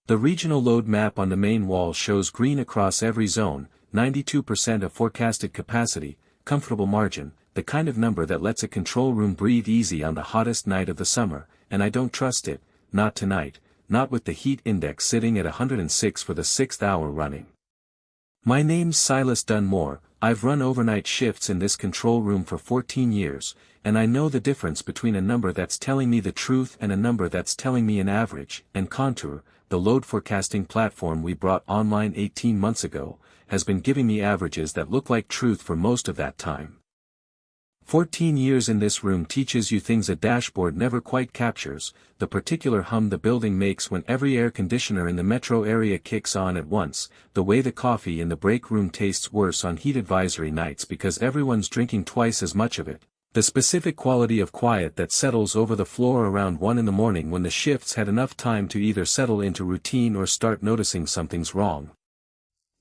The regional load map on the main wall shows green across every zone, 92% of forecasted capacity, comfortable margin, the kind of number that lets a control room breathe easy on the hottest night of the summer, and I don't trust it, not tonight, not with the heat index sitting at 106 for the 6th hour running. My name's Silas Dunmore, I've run overnight shifts in this control room for 14 years, and I know the difference between a number that's telling me the truth and a number that's telling me an average, and Contour, the load forecasting platform we brought online 18 months ago, has been giving me averages that look like truth for most of that time. 14 years in this room teaches you things a dashboard never quite captures, the particular hum the building makes when every air conditioner in the metro area kicks on at once, the way the coffee in the break room tastes worse on heat advisory nights because everyone's drinking twice as much of it, the specific quality of quiet that settles over the floor around 1 in the morning when the shifts had enough time to either settle into routine or start noticing something's wrong.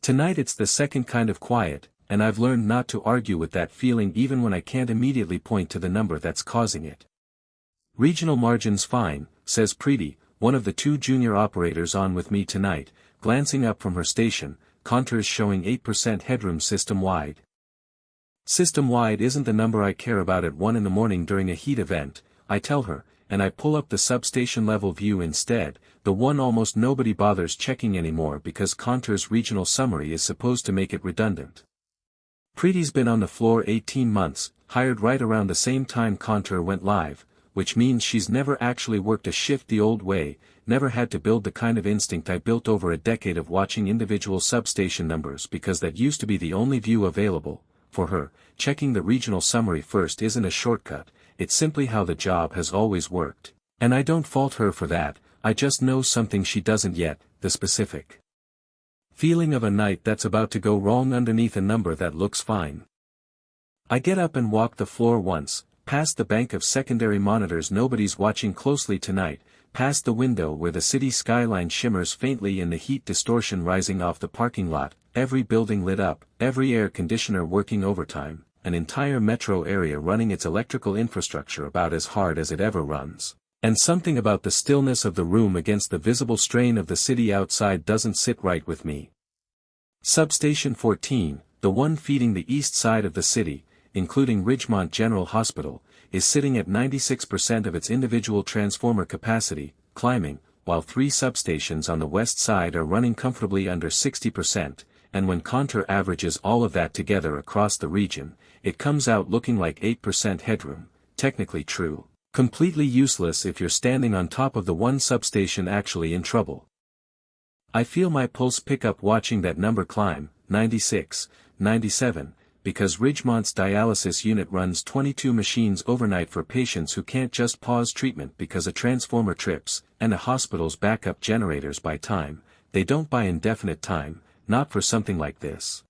Tonight it's the second kind of quiet, and I've learned not to argue with that feeling even when I can't immediately point to the number that's causing it. Regional margin's fine, says Preeti, one of the 2 junior operators on with me tonight, glancing up from her station, contours showing 8% headroom system-wide. System-wide isn't the number I care about at 1 in the morning during a heat event, I tell her, and I pull up the substation level view instead, the one almost nobody bothers checking anymore because Contour's regional summary is supposed to make it redundant. Preeti's been on the floor 18 months, hired right around the same time Contour went live, which means she's never actually worked a shift the old way, never had to build the kind of instinct I built over a decade of watching individual substation numbers because that used to be the only view available. For her, checking the regional summary first isn't a shortcut, it's simply how the job has always worked. And I don't fault her for that, I just know something she doesn't yet, the specific feeling of a night that's about to go wrong underneath a number that looks fine. I get up and walk the floor once, past the bank of secondary monitors nobody's watching closely tonight, past the window where the city skyline shimmers faintly in the heat distortion rising off the parking lot, every building lit up, every air conditioner working overtime, an entire metro area running its electrical infrastructure about as hard as it ever runs. And something about the stillness of the room against the visible strain of the city outside doesn't sit right with me. Substation 14, the one feeding the east side of the city, including Ridgemont General Hospital, is sitting at 96% of its individual transformer capacity, climbing, while 3 substations on the west side are running comfortably under 60%, and when Contour averages all of that together across the region, it comes out looking like 8% headroom, technically true. Completely useless if you're standing on top of the one substation actually in trouble. I feel my pulse pick up watching that number climb, 96, 97, because Ridgemont's dialysis unit runs 22 machines overnight for patients who can't just pause treatment because a transformer trips, and the hospital's backup generators buy time, they don't buy indefinite time, not for something like this.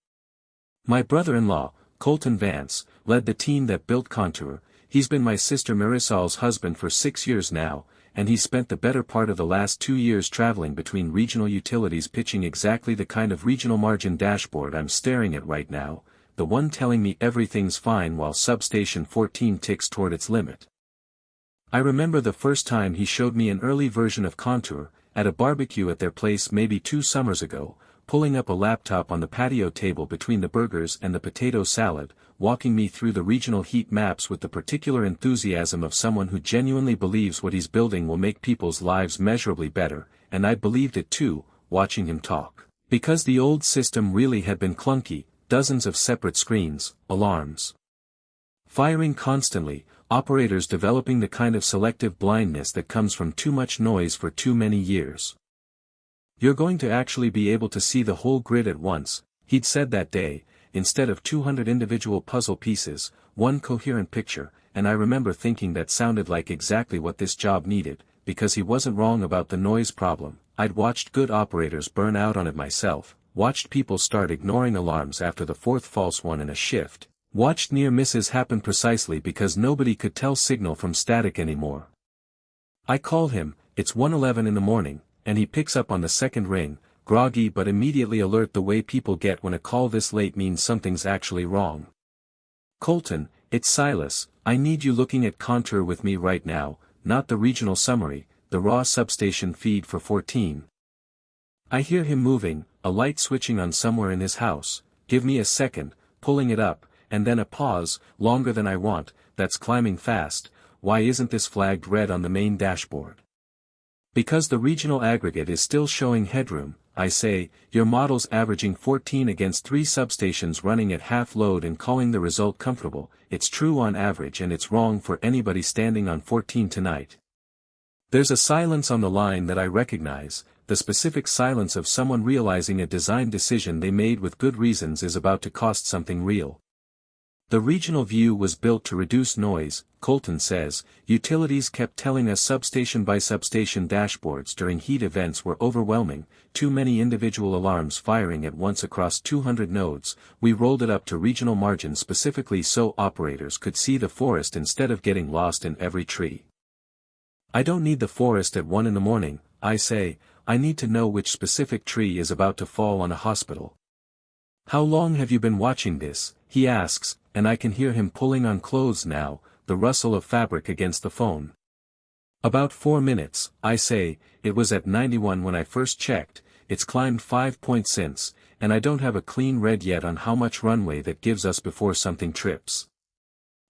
My brother-in-law, Colton Vance, led the team that built Contour. He's been my sister Marisol's husband for 6 years now, and he's spent the better part of the last 2 years traveling between regional utilities pitching exactly the kind of regional margin dashboard I'm staring at right now, the one telling me everything's fine while substation 14 ticks toward its limit. I remember the first time he showed me an early version of Contour, at a barbecue at their place maybe 2 summers ago, pulling up a laptop on the patio table between the burgers and the potato salad, walking me through the regional heat maps with the particular enthusiasm of someone who genuinely believes what he's building will make people's lives measurably better, and I believed it too, watching him talk. Because the old system really had been clunky, dozens of separate screens, alarms firing constantly, operators developing the kind of selective blindness that comes from too much noise for too many years. You're going to actually be able to see the whole grid at once, he'd said that day, instead of 200 individual puzzle pieces, one coherent picture, and I remember thinking that sounded like exactly what this job needed, because he wasn't wrong about the noise problem. I'd watched good operators burn out on it myself, watched people start ignoring alarms after the 4th false one in a shift, watched near misses happen precisely because nobody could tell signal from static anymore. I call him, it's 1:11 in the morning, and he picks up on the second ring, groggy but immediately alert the way people get when a call this late means something's actually wrong. Colton, it's Silas, I need you looking at Contour with me right now, not the regional summary, the raw substation feed for 14. I hear him moving, a light switching on somewhere in his house, give me a second, pulling it up, and then a pause, longer than I want, that's climbing fast. Why isn't this flagged red on the main dashboard? Because the regional aggregate is still showing headroom, I say. Your model's averaging 14 against 3 substations running at half load and calling the result comfortable. It's true on average and it's wrong for anybody standing on 14 tonight. There's a silence on the line that I recognize, the specific silence of someone realizing a design decision they made with good reasons is about to cost something real. The regional view was built to reduce noise, Colton says. Utilities kept telling us substation by substation dashboards during heat events were overwhelming, too many individual alarms firing at once across 200 nodes. We rolled it up to regional margin specifically so operators could see the forest instead of getting lost in every tree. I don't need the forest at 1 in the morning, I say. I need to know which specific tree is about to fall on a hospital. How long have you been watching this? He asks, and I can hear him pulling on clothes now, the rustle of fabric against the phone. About 4 minutes, I say. It was at 91 when I first checked. It's climbed 5 points since, and I don't have a clean read yet on how much runway that gives us before something trips.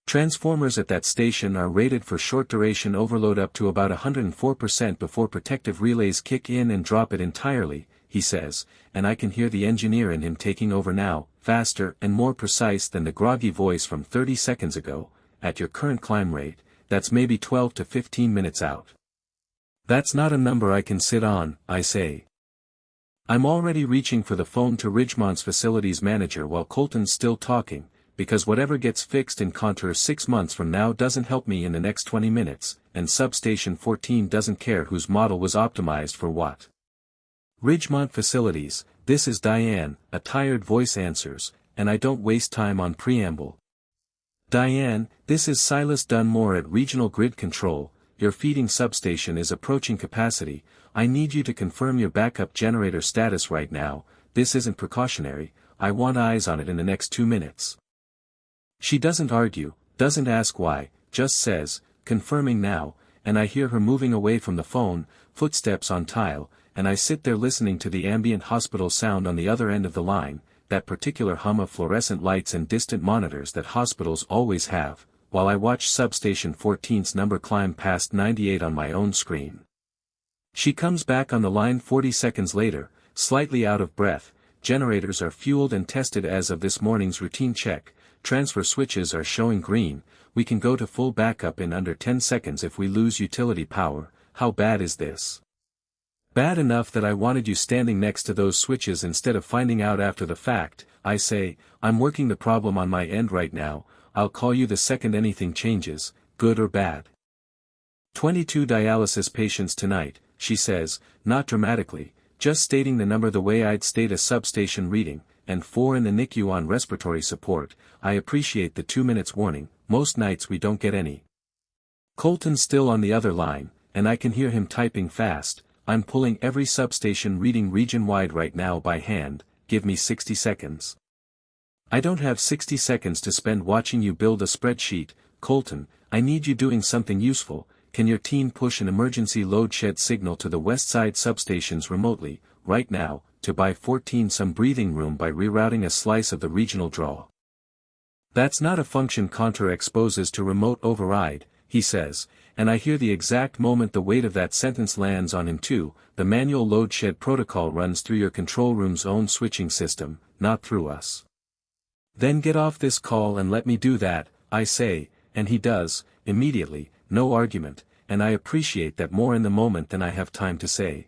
Transformers at that station are rated for short duration overload up to about 104% before protective relays kick in and drop it entirely, he says, and I can hear the engineer in him taking over now, faster and more precise than the groggy voice from 30 seconds ago. At your current climb rate, that's maybe 12 to 15 minutes out. That's not a number I can sit on, I say. I'm already reaching for the phone to Ridgemont's facilities manager while Colton's still talking, because whatever gets fixed in Contour 6 months from now doesn't help me in the next 20 minutes, and Substation 14 doesn't care whose model was optimized for what. Ridgemont Facilities, this is Diane, a tired voice answers, and I don't waste time on preamble. Diane, this is Silas Dunmore at Regional Grid Control. Your feeding substation is approaching capacity. I need you to confirm your backup generator status right now. This isn't precautionary, I want eyes on it in the next 2 minutes. She doesn't argue, doesn't ask why, just says, confirming now, and I hear her moving away from the phone, footsteps on tile, and I sit there listening to the ambient hospital sound on the other end of the line, that particular hum of fluorescent lights and distant monitors that hospitals always have, while I watch Substation 14's number climb past 98 on my own screen. She comes back on the line 40 seconds later, slightly out of breath. Generators are fueled and tested as of this morning's routine check. Transfer switches are showing green. We can go to full backup in under 10 seconds if we lose utility power. How bad is this? Bad enough that I wanted you standing next to those switches instead of finding out after the fact. I say, I'm working the problem on my end right now. I'll call you the second anything changes, good or bad. 22 dialysis patients tonight, she says, not dramatically, just stating the number the way I'd state a substation reading, and 4 in the NICU on respiratory support. I appreciate the 2 minutes warning, most nights we don't get any. Colton's still on the other line, and I can hear him typing fast. I'm pulling every substation reading region-wide right now by hand. Give me 60 seconds. I don't have 60 seconds to spend watching you build a spreadsheet, Colton. I need you doing something useful. Can your team push an emergency load shed signal to the west side substations remotely, right now, to buy 14 some breathing room by rerouting a slice of the regional draw? That's not a function Contour exposes to remote override, he says, and I hear the exact moment the weight of that sentence lands on him too. The manual load shed protocol runs through your control room's own switching system, not through us. Then get off this call and let me do that, I say, and he does, immediately, no argument, and I appreciate that more in the moment than I have time to say.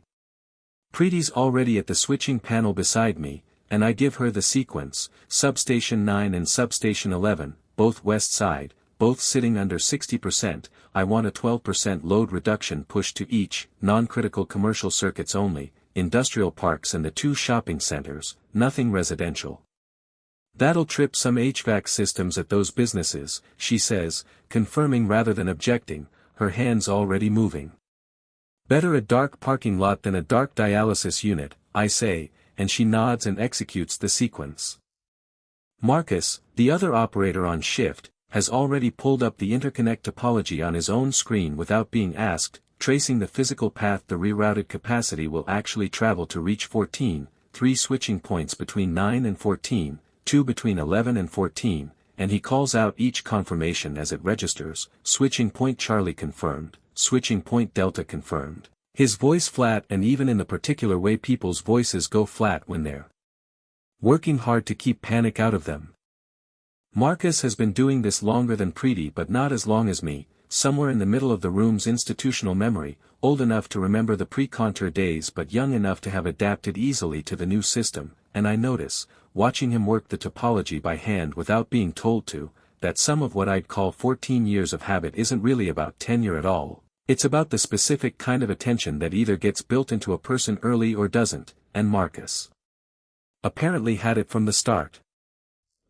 Preeti's already at the switching panel beside me, and I give her the sequence, Substation 9 and Substation 11, both west side, both sitting under 60%, I want a 12% load reduction pushed to each, non-critical commercial circuits only, industrial parks and the 2 shopping centers, nothing residential. That'll trip some HVAC systems at those businesses, she says, confirming rather than objecting, her hands already moving. Better a dark parking lot than a dark dialysis unit, I say, and she nods and executes the sequence. Marcus, the other operator on shift, has already pulled up the interconnect topology on his own screen without being asked, tracing the physical path the rerouted capacity will actually travel to reach 14, 3 switching points between 9 and 14, 2 between 11 and 14, and he calls out each confirmation as it registers: switching point Charlie confirmed, switching point Delta confirmed. His voice flat, and even in the particular way people's voices go flat when they're working hard to keep panic out of them. Marcus has been doing this longer than Preeti, but not as long as me, somewhere in the middle of the room's institutional memory, old enough to remember the pre-Contour days but young enough to have adapted easily to the new system, and I notice, watching him work the topology by hand without being told to, that some of what I'd call 14 years of habit isn't really about tenure at all. It's about the specific kind of attention that either gets built into a person early or doesn't, and Marcus apparently had it from the start.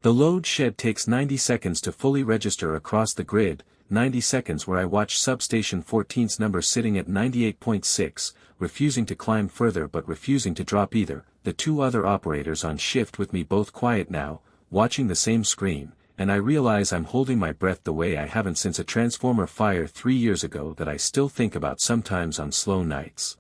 The load shed takes 90 seconds to fully register across the grid, 90 seconds where I watch substation 14's number sitting at 98.6, refusing to climb further but refusing to drop either, the two other operators on shift with me both quiet now, watching the same screen, and I realize I'm holding my breath the way I haven't since a transformer fire 3 years ago that I still think about sometimes on slow nights.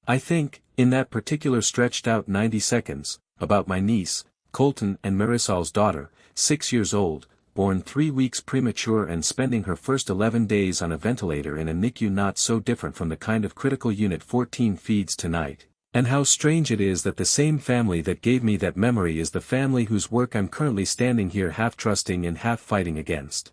I think, in that particular stretched out 90 seconds, about my niece, Colton, and Marisol's daughter, 6 years old, born 3 weeks premature and spending her first 11 days on a ventilator in a NICU not so different from the kind of critical unit 14 feeds tonight, and how strange it is that the same family that gave me that memory is the family whose work I'm currently standing here half trusting and half fighting against.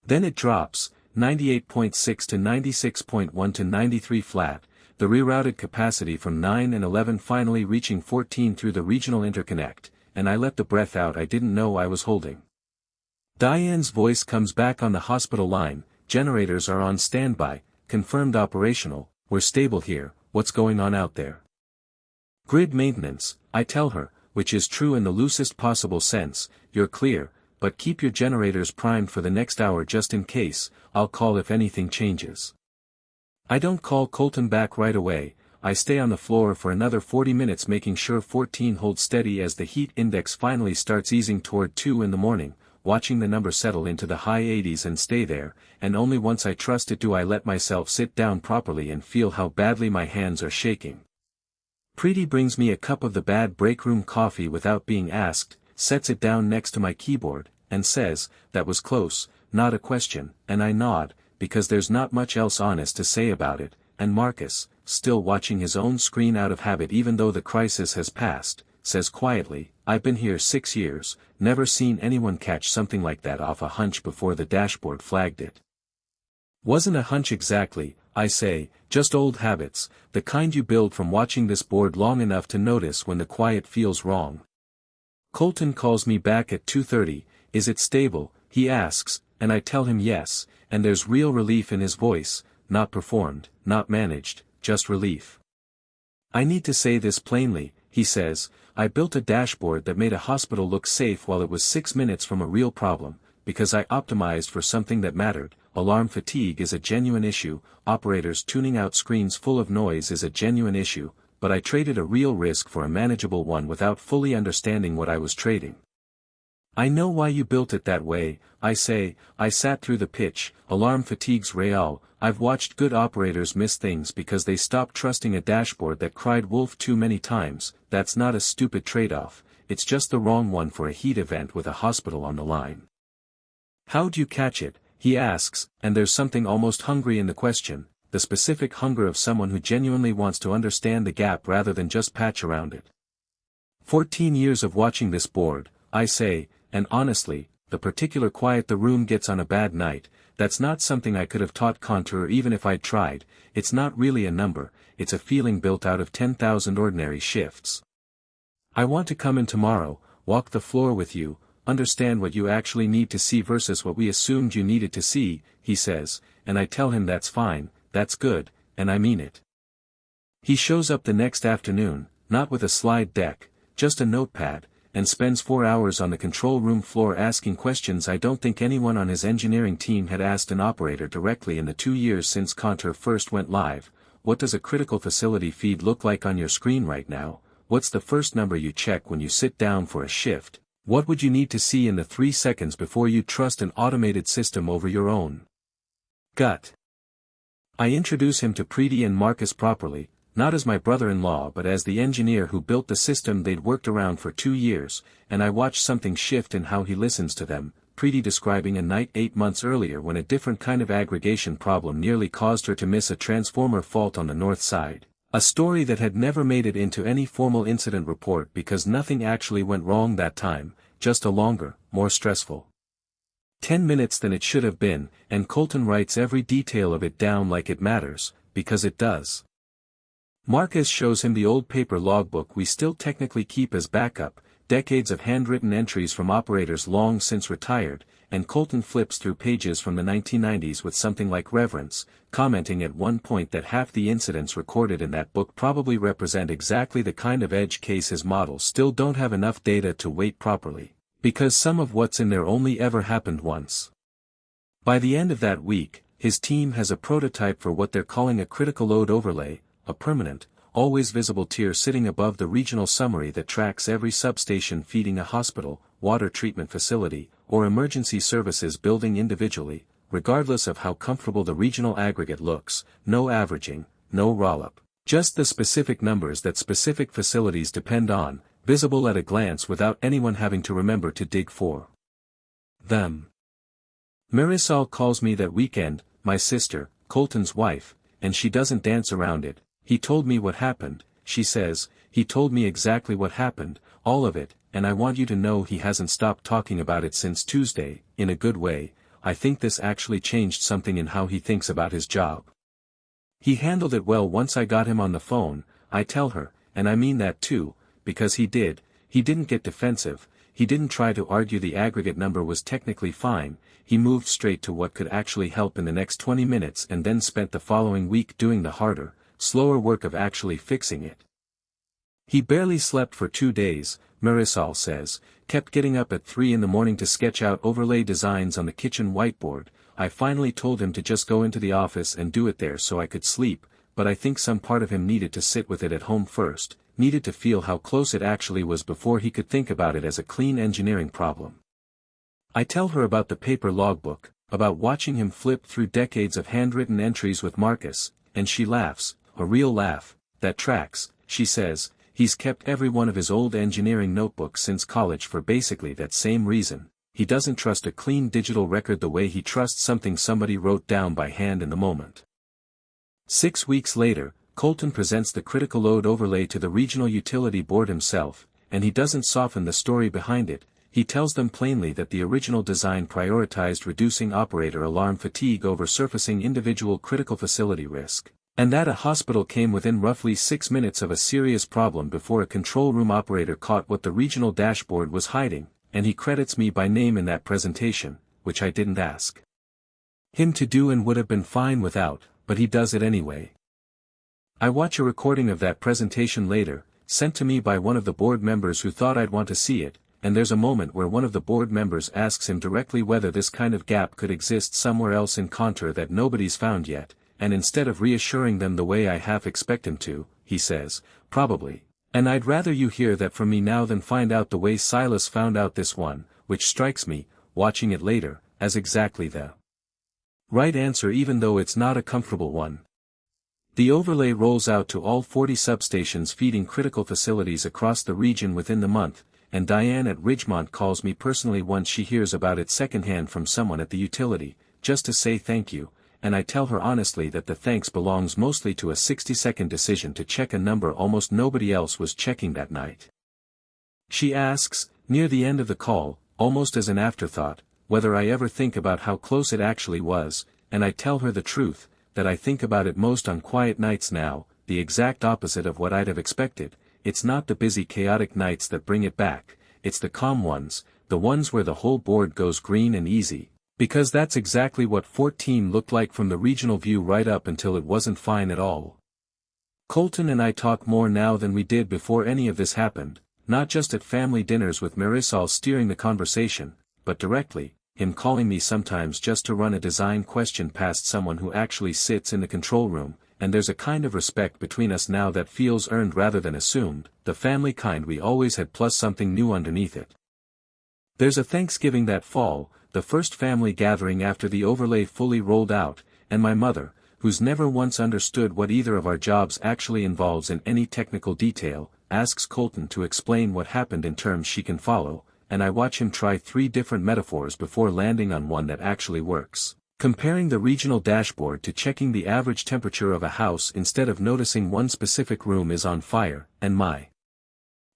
Then it drops, 98.6 to 96.1 to 93 flat, the rerouted capacity from 9 and 11 finally reaching 14 through the regional interconnect, and I let the breath out I didn't know I was holding. Diane's voice comes back on the hospital line: generators are on standby, confirmed operational, we're stable here, what's going on out there? Grid maintenance, I tell her, which is true in the loosest possible sense, you're clear, but keep your generators primed for the next hour just in case, I'll call if anything changes. I don't call Colton back right away, I stay on the floor for another 40 minutes making sure 14 holds steady as the heat index finally starts easing toward 2 in the morning, watching the number settle into the high 80s and stay there, and only once I trust it do I let myself sit down properly and feel how badly my hands are shaking. Preeti brings me a cup of the bad breakroom coffee without being asked, sets it down next to my keyboard, and says, "That was close, not a question," and I nod, because there's not much else honest to say about it, and Marcus, still watching his own screen out of habit even though the crisis has passed, says quietly, "I've been here 6 years, never seen anyone catch something like that off a hunch before the dashboard flagged it." Wasn't a hunch exactly, I say, just old habits, the kind you build from watching this board long enough to notice when the quiet feels wrong. Colton calls me back at 2:30, "Is it stable?" he asks, and I tell him yes, and there's real relief in his voice, not performed, not managed, just relief. "I need to say this plainly," he says, "I built a dashboard that made a hospital look safe while it was 6 minutes from a real problem, because I optimized for something that mattered. Alarm fatigue is a genuine issue, operators tuning out screens full of noise is a genuine issue, but I traded a real risk for a manageable one without fully understanding what I was trading." "I know why you built it that way," I say, "I sat through the pitch, alarm fatigue's real, I've watched good operators miss things because they stopped trusting a dashboard that cried wolf too many times. That's not a stupid trade-off, it's just the wrong one for a heat event with a hospital on the line." "How'd you catch it?" he asks, and there's something almost hungry in the question, the specific hunger of someone who genuinely wants to understand the gap rather than just patch around it. 14 years of watching this board, I say, and honestly, the particular quiet the room gets on a bad night, that's not something I could have taught Contour even if I'd tried. It's not really a number, it's a feeling built out of 10,000 ordinary shifts. "I want to come in tomorrow, walk the floor with you, understand what you actually need to see versus what we assumed you needed to see," he says, and I tell him that's fine, that's good, and I mean it. He shows up the next afternoon, not with a slide deck, just a notepad, and spends 4 hours on the control room floor asking questions I don't think anyone on his engineering team had asked an operator directly in the 2 years since Contour first went live. What does a critical facility feed look like on your screen right now? What's the first number you check when you sit down for a shift? What would you need to see in the 3 seconds before you trust an automated system over your own gut? I introduce him to Preeti and Marcus properly, not as my brother-in-law but as the engineer who built the system they'd worked around for 2 years, and I watch something shift in how he listens to them, Preeti describing a night 8 months earlier when a different kind of aggregation problem nearly caused her to miss a transformer fault on the north side. A story that had never made it into any formal incident report because nothing actually went wrong that time, just a longer, more stressful 10 minutes than it should have been, and Colton writes every detail of it down like it matters, because it does. Marcus shows him the old paper logbook we still technically keep as backup, decades of handwritten entries from operators long since retired, and Colton flips through pages from the 1990s with something like reverence, commenting at one point that half the incidents recorded in that book probably represent exactly the kind of edge case his models still don't have enough data to weight properly, because some of what's in there only ever happened once. By the end of that week, his team has a prototype for what they're calling a critical load overlay, a permanent, always visible tier sitting above the regional summary that tracks every substation feeding a hospital, water treatment facility, or emergency services building individually, regardless of how comfortable the regional aggregate looks, no averaging, no roll-up, just the specific numbers that specific facilities depend on, visible at a glance without anyone having to remember to dig for them. Marisol calls me that weekend, my sister, Colton's wife, and she doesn't dance around it. He told me what happened, she says, he told me exactly what happened, all of it, and I want you to know he hasn't stopped talking about it since Tuesday, in a good way. I think this actually changed something in how he thinks about his job. He handled it well once I got him on the phone, I tell her, and I mean that too, because he didn't get defensive, he didn't try to argue the aggregate number was technically fine, he moved straight to what could actually help in the next 20 minutes and then spent the following week doing the harder, slower work of actually fixing it. He barely slept for 2 days, Marisol says, kept getting up at 3 in the morning to sketch out overlay designs on the kitchen whiteboard. I finally told him to just go into the office and do it there so I could sleep, but I think some part of him needed to sit with it at home first, needed to feel how close it actually was before he could think about it as a clean engineering problem. I tell her about the paper logbook, about watching him flip through decades of handwritten entries with Marcus, and she laughs, a real laugh, that tracks, she says. He's kept every one of his old engineering notebooks since college for basically that same reason. He doesn't trust a clean digital record the way he trusts something somebody wrote down by hand in the moment. 6 weeks later, Colton presents the critical load overlay to the regional utility board himself, and he doesn't soften the story behind it. He tells them plainly that the original design prioritized reducing operator alarm fatigue over surfacing individual critical facility risk, and that a hospital came within roughly 6 minutes of a serious problem before a control room operator caught what the regional dashboard was hiding, and he credits me by name in that presentation, which I didn't ask him to do and would have been fine without, but he does it anyway. I watch a recording of that presentation later, sent to me by one of the board members who thought I'd want to see it, and there's a moment where one of the board members asks him directly whether this kind of gap could exist somewhere else in Contour that nobody's found yet, and instead of reassuring them the way I half expect him to, he says, probably, and I'd rather you hear that from me now than find out the way Silas found out this one, which strikes me, watching it later, as exactly the right answer even though it's not a comfortable one. The overlay rolls out to all 40 substations feeding critical facilities across the region within the month, and Diane at Ridgemont calls me personally once she hears about it secondhand from someone at the utility, just to say thank you, and I tell her honestly that the thanks belongs mostly to a 60-second decision to check a number almost nobody else was checking that night. She asks, near the end of the call, almost as an afterthought, whether I ever think about how close it actually was, and I tell her the truth, that I think about it most on quiet nights now, the exact opposite of what I'd have expected. It's not the busy chaotic nights that bring it back, it's the calm ones, the ones where the whole board goes green and easy, because that's exactly what 14 looked like from the regional view right up until it wasn't fine at all. Colton and I talk more now than we did before any of this happened, not just at family dinners with Marisol steering the conversation, but directly, him calling me sometimes just to run a design question past someone who actually sits in the control room, and there's a kind of respect between us now that feels earned rather than assumed, the family kind we always had plus something new underneath it. There's a Thanksgiving that fall, the first family gathering after the overlay fully rolled out, and my mother, who's never once understood what either of our jobs actually involves in any technical detail, asks Colton to explain what happened in terms she can follow, and I watch him try 3 different metaphors before landing on one that actually works. Comparing the regional dashboard to checking the average temperature of a house instead of noticing one specific room is on fire, and my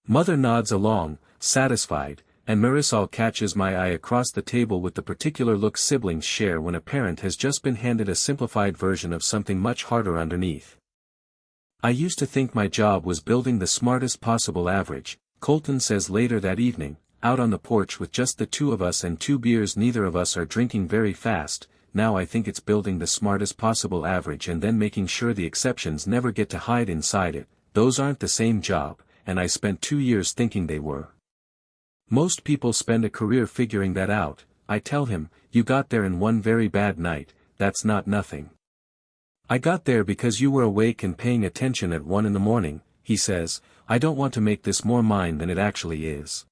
mother nods along, satisfied, and Marisol catches my eye across the table with the particular look siblings share when a parent has just been handed a simplified version of something much harder underneath. I used to think my job was building the smartest possible average, Colton says later that evening, out on the porch with just the 2 of us and 2 beers neither of us are drinking very fast. Now I think it's building the smartest possible average and then making sure the exceptions never get to hide inside it. Those aren't the same job, and I spent 2 years thinking they were. Most people spend a career figuring that out. I tell him, you got there in one very bad night, that's not nothing. I got there because you were awake and paying attention at 1 in the morning, he says. I don't want to make this more mine than it actually is.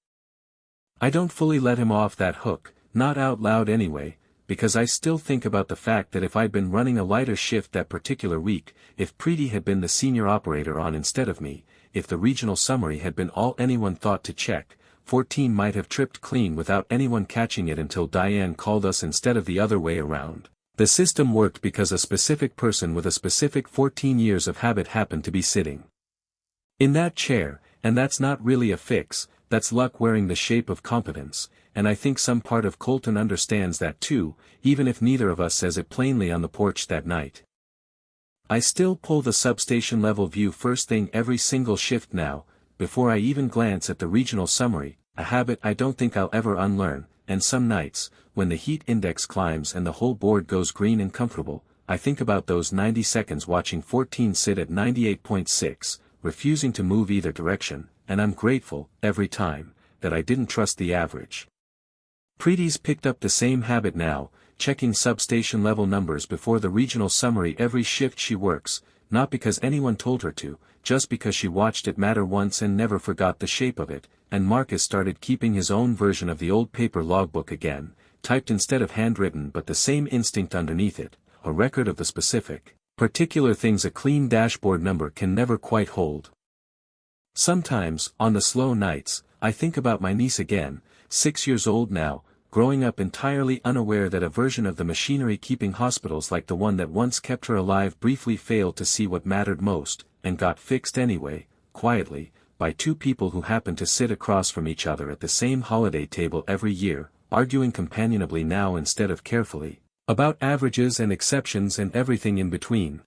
I don't fully let him off that hook, not out loud anyway, because I still think about the fact that if I'd been running a lighter shift that particular week, if Preeti had been the senior operator on instead of me, if the regional summary had been all anyone thought to check, 14 might have tripped clean without anyone catching it until Diane called us instead of the other way around. The system worked because a specific person with a specific 14 years of habit happened to be sitting in that chair, and that's not really a fix, that's luck wearing the shape of competence, and I think some part of Colton understands that too, even if neither of us says it plainly on the porch that night. I still pull the substation level view first thing every single shift now, before I even glance at the regional summary, a habit I don't think I'll ever unlearn, and some nights, when the heat index climbs and the whole board goes green and comfortable, I think about those 90 seconds watching 14 sit at 98.6, refusing to move either direction, and I'm grateful, every time, that I didn't trust the average. Preeti's picked up the same habit now, checking substation level numbers before the regional summary every shift she works, not because anyone told her to, just because she watched it matter once and never forgot the shape of it, and Marcus started keeping his own version of the old paper logbook again, typed instead of handwritten but the same instinct underneath it, a record of the specific, particular things a clean dashboard number can never quite hold. Sometimes, on the slow nights, I think about my niece again, 6 years old now, growing up entirely unaware that a version of the machinery keeping hospitals like the one that once kept her alive briefly failed to see what mattered most, and got fixed anyway, quietly, by 2 people who happened to sit across from each other at the same holiday table every year, arguing companionably now instead of carefully, about averages and exceptions and everything in between.